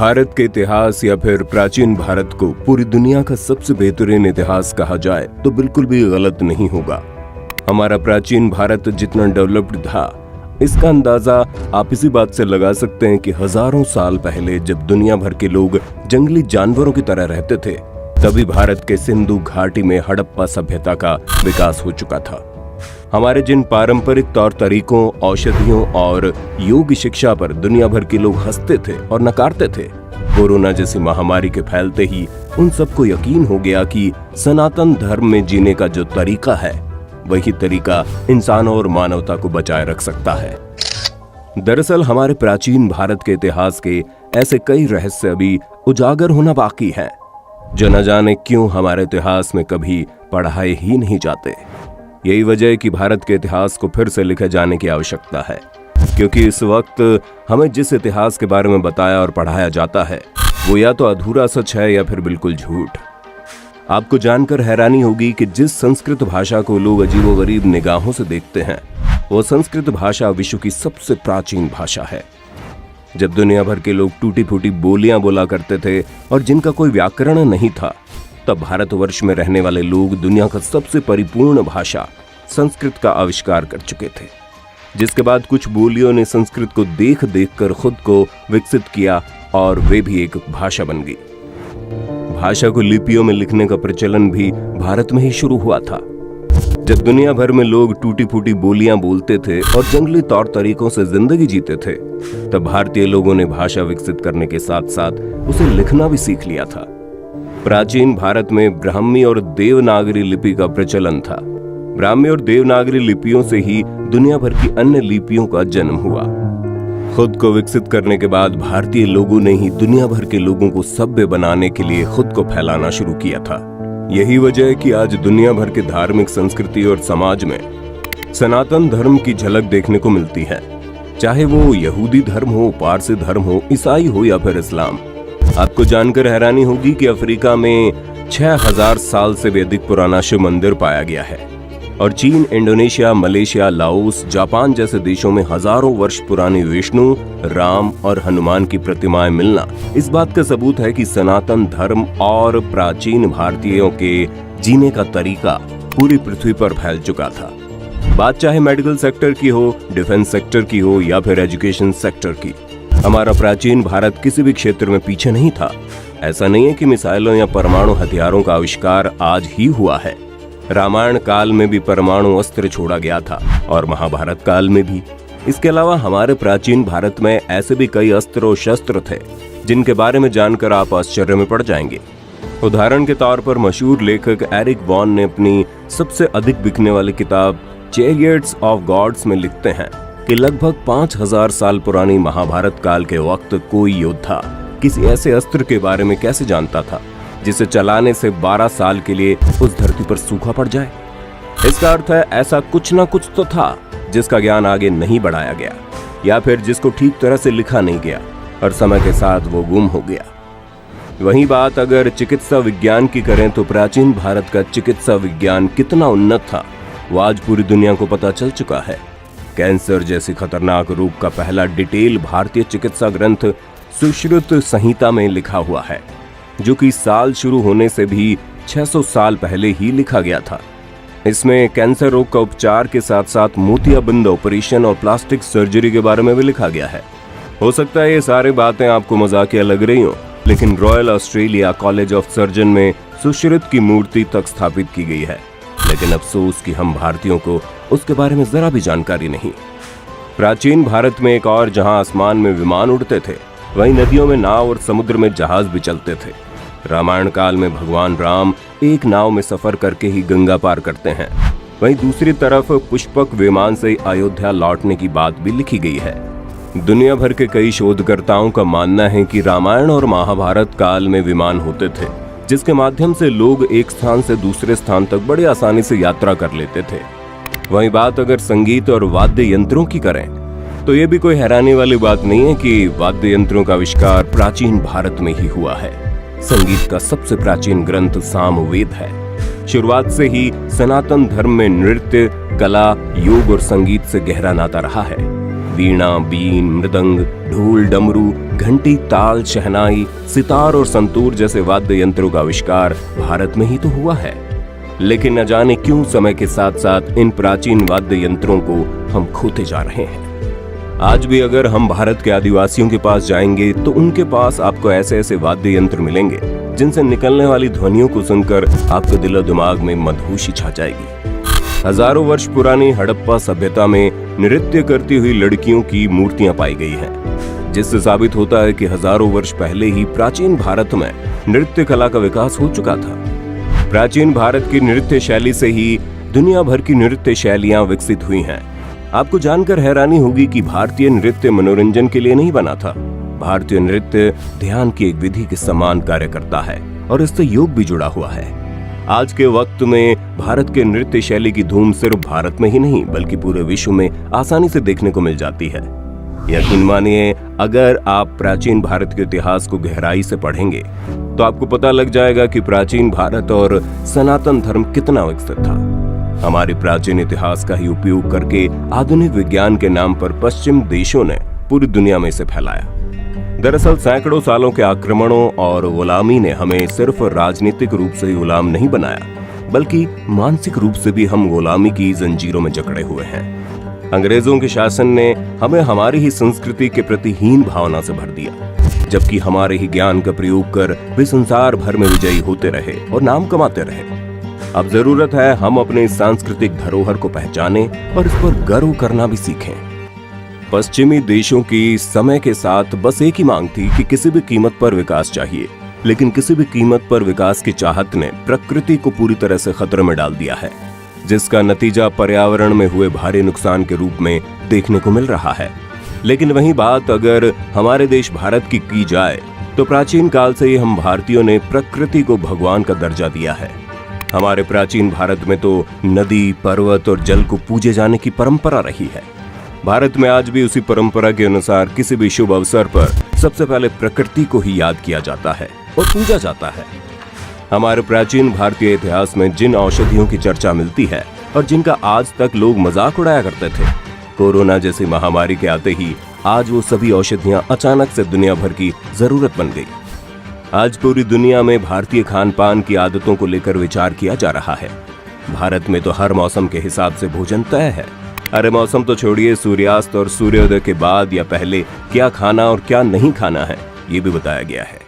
भारत के इतिहास या फिर प्राचीन भारत को पूरी दुनिया का सबसे बेहतरीन इतिहास कहा जाए तो बिल्कुल भी गलत नहीं होगा। हमारा प्राचीन भारत जितना डेवलप्ड था, इसका अंदाजा आप इसी बात से लगा सकते हैं कि हजारों साल पहले जब दुनिया भर के लोग जंगली जानवरों की तरह रहते थे, तभी भारत के सिंधु घाटी में हड़प्पा सभ्यता का विकास हो चुका था। हमारे जिन पारंपरिक तौर तरीकों, औषधियों और योग शिक्षा पर दुनिया भर के लोग हंसते थे और नकारते थे, कोरोना जैसी महामारी के फैलते ही उन सबको यकीन हो गया कि सनातन धर्म में जीने का जो तरीका है, वही तरीका इंसानों और मानवता को बचाए रख सकता है। दरअसल हमारे प्राचीन भारत के इतिहास के ऐसे कई रहस्य अभी उजागर होना बाकी हैं, जो न जाने क्यों हमारे इतिहास में कभी पढ़ाए ही नहीं जाते। यही वजह है कि भारत के इतिहास को फिर से लिखे जाने की आवश्यकता है, क्योंकि इस वक्त हमें जिस इतिहास के बारे में बताया और पढ़ाया जाता है, वो या तो अधूरा सच है या फिर बिल्कुल झूठ। आपको जानकर हैरानी होगी कि जिस संस्कृत भाषा को लोग अजीबोगरीब निगाहों से देखते हैं, वो संस्कृत भाषा विश्व की सबसे प्राचीन भाषा है। जब दुनिया भर के लोग टूटी फूटी बोलियां बोला करते थे और जिनका कोई व्याकरण नहीं था, तब भारतवर्ष में रहने वाले लोग दुनिया का सबसे परिपूर्ण भाषा संस्कृत का आविष्कार कर चुके थे, जिसके बाद कुछ बोलियों ने संस्कृत को देख देख कर खुद को विकसित किया और वे भी एक भाषा बन गई। भाषा को लिपियों में लिखने का प्रचलन भी भारत में ही शुरू हुआ था। जब दुनिया भर में लोग टूटी फूटी बोलियां बोलते थे और जंगली तौर तरीकों से जिंदगी जीते थे, तब भारतीय लोगों ने भाषा विकसित करने के साथ साथ उसे लिखना भी सीख लिया था। प्राचीन भारत में ब्राह्मी और देवनागरी लिपि का प्रचलन था। ब्राह्मी और देवनागरी लिपियों से ही दुनिया भर की अन्य लिपियों का जन्म हुआ। खुद को विकसित करने के बाद भारतीय लोगों ने ही दुनिया भर के लोगों को सभ्य बनाने के लिए खुद को फैलाना शुरू किया था। यही वजह है कि आज दुनिया भर के धार्मिक संस्कृति और समाज में सनातन धर्म की झलक देखने को मिलती है, चाहे वो यहूदी धर्म हो, पारसी धर्म हो, ईसाई हो या फिर इस्लाम। आपको जानकर हैरानी होगी कि अफ्रीका में 6000 साल से भी अधिक पुराना शिव मंदिर पाया गया है और चीन, इंडोनेशिया, मलेशिया, लाओस, जापान जैसे देशों में हजारों वर्ष पुरानी विष्णु, राम और हनुमान की प्रतिमाएं मिलना इस बात का सबूत है कि सनातन धर्म और प्राचीन भारतीयों के जीने का तरीका पूरी पृथ्वी पर फैल चुका था। बात चाहे मेडिकल सेक्टर की हो, डिफेंस सेक्टर की हो या फिर एजुकेशन सेक्टर की, हमारा प्राचीन भारत किसी भी क्षेत्र में पीछे नहीं था। ऐसा नहीं है कि मिसाइलों या परमाणु हथियारों का आविष्कार आज ही हुआ है। रामायण काल में भी परमाणु अस्त्र छोड़ा गया था और महाभारत काल में भी। इसके अलावा हमारे प्राचीन भारत में ऐसे भी कई अस्त्र और शस्त्र थे जिनके बारे में जानकर आप आश्चर्य में पड़ जाएंगे। उदाहरण के तौर पर मशहूर लेखक एरिक वॉन ने अपनी सबसे अधिक बिकने वाली किताब चैरियट्स ऑफ गॉड्स में लिखते हैं कि लगभग 5000 साल पुरानी महाभारत काल के वक्त कोई योद्धा किसी ऐसे अस्त्र के बारे में कैसे जानता था जिसे चलाने से 12 साल के लिए उस धरती पर सूखा पड़ जाए। इसका अर्थ है ऐसा कुछ ना कुछ तो था जिसका ज्ञान आगे नहीं बढ़ाया गया या फिर जिसको ठीक तरह से लिखा नहीं गया और समय के साथ वो गुम हो गया। वहीं बात अगर चिकित्सा विज्ञान की करें तो प्राचीन भारत का चिकित्सा विज्ञान कितना उन्नत था वो आज पूरी दुनिया को पता चल चुका है। कैंसर जैसी खतरनाक रोग का पहला डिटेल भारतीय चिकित्सा ग्रंथ सुश्रुत संहिता में लिखा हुआ है, जो कि साल शुरू होने से भी 600 साल पहले ही लिखा गया था। इसमें कैंसर रोग का उपचार के साथ साथ मोतियाबिंद ऑपरेशन और प्लास्टिक सर्जरी के बारे में भी लिखा गया है। हो सकता है ये सारी बातें आपको मजाकिया लग रही हो, लेकिन royal Australia college of surgeon में सुश्रुत की मूर्ति तक स्थापित की गई है, लेकिन अफसोस कि हम भारतीयों को उसके बारे में जरा भी जानकारी नहीं। प्राचीन भारत में एक और जहां आसमान में विमान उड़ते थे, वहीं नदियों में नाव और समुद्र में जहाज भी चलते थे। रामायण काल में भगवान राम एक नाव में सफर करके ही गंगा पार करते हैं। वहीं दूसरी तरफ पुष्पक विमान से अयोध्या लौटने की बात भी लिखी गई है। दुनिया भर के कई शोधकर्ताओं का मानना है कि रामायण और महाभारत काल में विमान होते थे, जिसके माध्यम से लोग एक स्थान से दूसरे स्थान तक बड़ी आसानी से यात्रा कर लेते थे। वहीं बात अगर संगीत और वाद्य यंत्रों की करें तो ये भी कोई हैरानी वाली बात नहीं है कि वाद्य यंत्रों का आविष्कार प्राचीन भारत में ही हुआ है। संगीत का सबसे प्राचीन ग्रंथ सामवेद है। शुरुआत से ही सनातन धर्म में नृत्य, कला, योग और संगीत से गहरा नाता रहा है। वीणा, बीन, मृदंग, ढोल, डमरू, घंटी, ताल, शहनाई, सितार और संतूर जैसे वाद्य यंत्रों का आविष्कार भारत में ही तो हुआ है। लेकिन न जाने क्यों समय के साथ साथ इन प्राचीन वाद्य यंत्रों को हम खोते जा रहे हैं। आज भी अगर हम भारत के आदिवासियों के पास जाएंगे तो उनके पास आपको ऐसे ऐसे वाद्य यंत्र मिलेंगे जिनसे निकलने वाली ध्वनियों को सुनकर आपके दिलो दिमाग में मदहोशी छा जाएगी। हजारों वर्ष पुरानी हड़प्पा सभ्यता में नृत्य करती हुई लड़कियों की मूर्तियां पाई गई हैं, जिससे साबित होता है कि हजारों वर्ष पहले ही प्राचीन भारत में नृत्य कला का विकास हो चुका था। प्राचीन भारत की नृत्य शैली से ही दुनिया भर की नृत्य शैलियां विकसित हुई हैं। आपको जानकर हैरानी होगी कि भारतीय नृत्य मनोरंजन के लिए नहीं बना था। भारतीय नृत्य ध्यान की एक विधि के समान कार्य करता है और इससे योग भी जुड़ा हुआ है। आज के वक्त में भारत के नृत्य शैली की धूम सिर्फ भारत में ही नहीं बल्कि पूरे विश्व में आसानी से देखने को मिल जाती है। यकीन मानिए, अगर आप प्राचीन भारत के इतिहास को गहराई से पढ़ेंगे तो आपको पता लग जाएगा कि प्राचीन भारत और सनातन धर्म कितना विकसित था। हमारे प्राचीन इतिहास का ही उपयोग करके आधुनिक विज्ञान के नाम पर पश्चिम देशों ने पूरी दुनिया में इसे फैलाया। दरअसल सैकड़ों सालों के आक्रमणों और गुलामी ने हमें सिर्फ राजनीतिक रूप से ही गुलाम नहीं बनाया, बल्कि मानसिक रूप से भी हम गुलामी की जंजीरों में जकड़े हुए हैं। अंग्रेजों के शासन ने हमें हमारी ही संस्कृति के प्रति हीन भावना से भर दिया, जबकि हमारे ही ज्ञान का प्रयोग कर वे संसार भर में विजयी होते रहे और नाम कमाते रहे। अब जरूरत है हम अपने सांस्कृतिक धरोहर को पहचानें और इस पर गर्व करना भी सीखें। पश्चिमी देशों की समय के साथ बस एक ही मांग थी कि किसी भी कीमत पर विकास चाहिए, लेकिन किसी भी कीमत पर विकास की चाहत ने प्रकृति को पूरी तरह से खतरे में डाल दिया है, जिसका नतीजा पर्यावरण में हुए भारी नुकसान के रूप में देखने को मिल रहा है। लेकिन वही बात अगर हमारे देश भारत की जाए तो प्राचीन काल से ही हम भारतीयों ने प्रकृति को भगवान का दर्जा दिया है। हमारे प्राचीन भारत में तो नदी, पर्वत और जल को पूजे जाने की परंपरा रही है। भारत में आज भी उसी परंपरा के अनुसार किसी भी शुभ अवसर पर सबसे पहले प्रकृति को ही याद किया जाता है और पूजा जाता है। हमारे प्राचीन भारतीय इतिहास में जिन औषधियों की चर्चा मिलती है और जिनका आज तक लोग मजाक उड़ाया करते थे, कोरोना जैसी महामारी के आते ही आज वो सभी औषधियां अचानक से दुनिया भर की जरूरत बन गई। आज पूरी दुनिया में भारतीय खान पान की आदतों को लेकर विचार किया जा रहा है। भारत में तो हर मौसम के हिसाब से भोजन तय है। अरे मौसम तो छोड़िए, सूर्यास्त और सूर्योदय के बाद या पहले क्या खाना और क्या नहीं खाना है ये भी बताया गया है।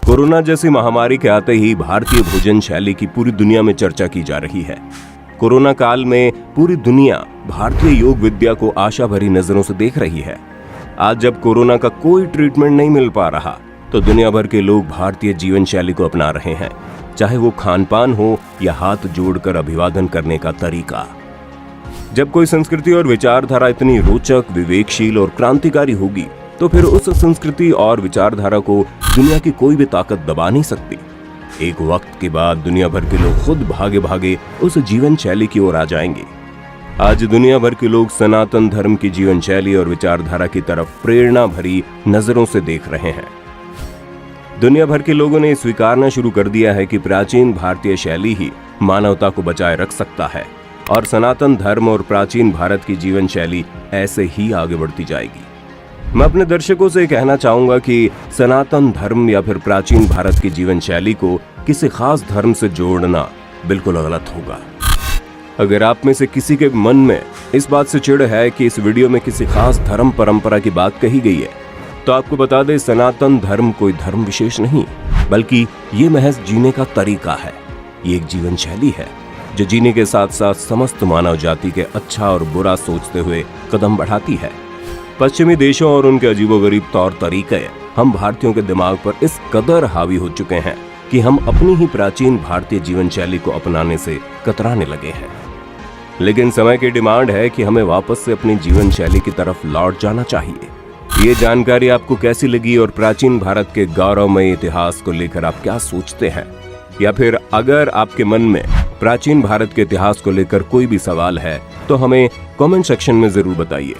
कोरोना जैसी महामारी के आते ही भारतीय भोजन शैली की पूरी दुनिया में चर्चा की जा रही है। कोरोना काल में पूरी दुनिया भारतीय योग विद्या को आशा भरी नजरों से देख रही है। आज जब कोरोना का कोई ट्रीटमेंट नहीं मिल पा रहा तो दुनिया भर के लोग भारतीय जीवन शैली को अपना रहे हैं, चाहे वो खान पान हो या हाथ जोड़कर अभिवादन करने का तरीका। जब कोई संस्कृति और विचारधारा इतनी रोचक, विवेकशील और क्रांतिकारी होगी तो फिर उस संस्कृति और विचारधारा को दुनिया की कोई भी ताकत दबा नहीं सकती। एक वक्त के बाद दुनिया भर के लोग खुद भागे भागे उस जीवन शैली की ओर आ जाएंगे। आज दुनिया भर के लोग सनातन धर्म की जीवन शैली और विचारधारा की तरफ प्रेरणा भरी नजरों से देख रहे हैं। दुनिया भर के लोगों ने स्वीकारना शुरू कर दिया है कि प्राचीन भारतीय शैली ही मानवता को बचाए रख सकता है और सनातन धर्म और प्राचीन भारत की जीवन शैली ऐसे ही आगे बढ़ती जाएगी। मैं अपने दर्शकों से कहना चाहूंगा कि सनातन धर्म या फिर प्राचीन भारत की जीवन शैली को किसी खास धर्म से जोड़ना बिल्कुल गलत होगा। अगर आप में से किसी के मन में इस बात से चिढ़ है कि इस वीडियो में किसी खास धर्म परंपरा की बात कही गई है तो आपको बता दें, सनातन धर्म कोई धर्म विशेष नहीं बल्कि ये महज जीने का तरीका है। ये एक जीवन शैली है जो जीने के साथ साथ समस्त मानव जाति के अच्छा और बुरा सोचते हुए कदम बढ़ाती है। पश्चिमी देशों और उनके अजीबोगरीब तौर तरीके हम भारतीयों के दिमाग पर इस कदर हावी हो चुके हैं कि हम अपनी ही प्राचीन भारतीय जीवन शैली को अपनाने से कतराने लगे हैं। लेकिन समय की डिमांड है कि हमें वापस से अपनी जीवन शैली की तरफ लौट जाना चाहिए। ये जानकारी आपको कैसी लगी और प्राचीन भारत के गौरवमय इतिहास को लेकर आप क्या सोचते हैं? या फिर अगर आपके मन में प्राचीन भारत के इतिहास को लेकर कोई भी सवाल है तो हमें कमेंट सेक्शन में जरूर बताइए।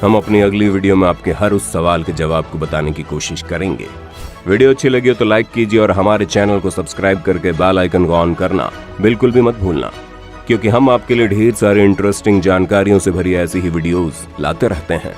हम अपनी अगली वीडियो में आपके हर उस सवाल के जवाब को बताने की कोशिश करेंगे। वीडियो अच्छी लगी हो तो लाइक कीजिए और हमारे चैनल को सब्सक्राइब करके बेल आइकन को ऑन करना बिल्कुल भी मत भूलना, क्योंकि हम आपके लिए ढेर सारे इंटरेस्टिंग जानकारियों से भरी ऐसी ही वीडियोस लाते रहते हैं।